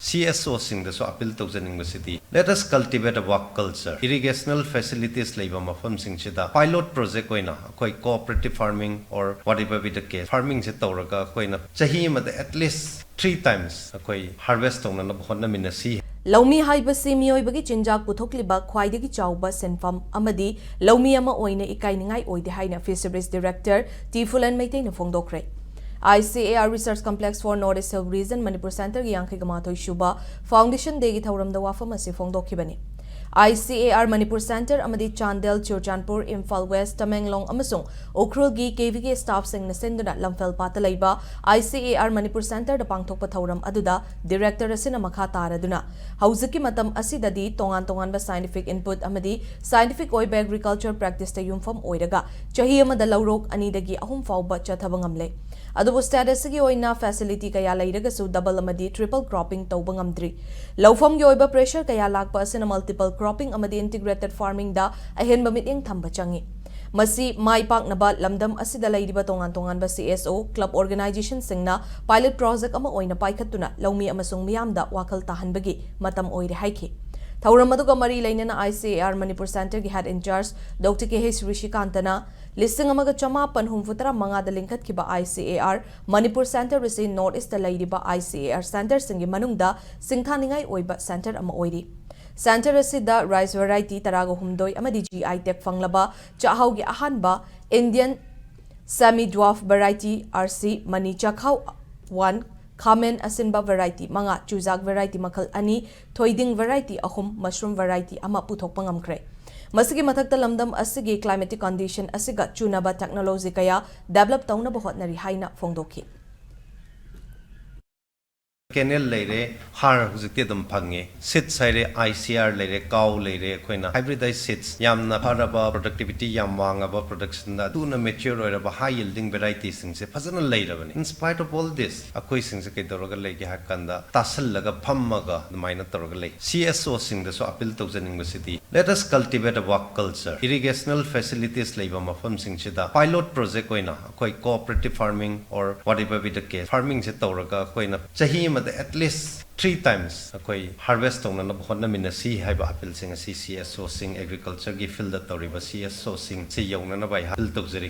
CSO sing the so appeal to the city. Let us cultivate a work culture. Irrigational facilities labor mafam sing chida. Pilot project koina koi cooperative farming or whatever be the case. Farming se tawraga koina chahi mate at least 3 times koi harvest tongna na bhonna minasi. Laumi haibasi miyoibagi chinjak puthokliba khwaidagi chawba senfam amadi laumi ama oina ikainingai oide haina Fisheries Director Tifulan Maitena fongdokre. ICAR Research Complex for Northeast Hill Region Manipur Center gi Yankhi Gamathoi Shuba Foundation Degi Thauramda wafam ase fongdokhibani. ICAR Manipur Center amadi Chandel Churchanpur Imphal West Tamenglong amasung Ukhrul gi KVK staff sing na senduna lamphel pata leiba ICAR Manipur Center da pangthokpa thauram aduda director asina makha taraduna hauziki matam asidadi tongan ba scientific input amadi scientific oiba agriculture practice ta yumfam oiraga chahi amada lawrok ani dagi ahum fawba chathabangamle adubu status gi oina facility kaya leiraga su double amadi triple cropping tawbangamdri lawfam gi oiba pressure kaya lakpa asina multiple cropping amadi integrated farming da ahenba miting thamba changi masi mai paknaba lamdam asida leiriba tongan ba CSO club organization singna pilot project ama oina paikhatuna laumi amasung miyamda wakal tahanbagi matam oire haiki thauram aduga mari leinana ICAR Manipur Center gi head in charge Dr. K.H. Rishikantana listing amaga chamapan humfutara mangada lingkhat kiba ICAR Manipur Center risi North East leiriba ICAR Center singi manungda singthaningai oiba center ama oiri Center asida rice variety tarago humdoi amadi GI tech fanglaba chahaugi ahanba Indian semi dwarf variety RC mani chakhau 1 Kamen asinba variety manga chuzak variety makal ani thoiding variety ahum mushroom variety ama puthokpa ngamkhre masigi mathakta lamdam asigi climatic condition asiga chunaba technology kaya develop tawna ba hotnari haina fongdokhi Kenel leire har huzikte dum phange sit sire ICR leire cow leire koina hybridized seeds yamna haraba productivity yam wangaba production da duna mature oiraba high yielding varieties sing se phajana leirabani in spite of all this akoi sing se kedoroga leige hakanda tasallaga phammaga maina toroga lei CSO sing da so appeal to the city. Let us cultivate a work culture. Irrigational facilities labor mafam sing chida pilot project koina koi cooperative farming or whatever be the case farming se tawraga koina chahi at least 3 times koi harvest tongna na bhonna minasi haiba appeal sing CSO sing agriculture gi field da toriba CSO sing se yongna na bai appeal tokjeri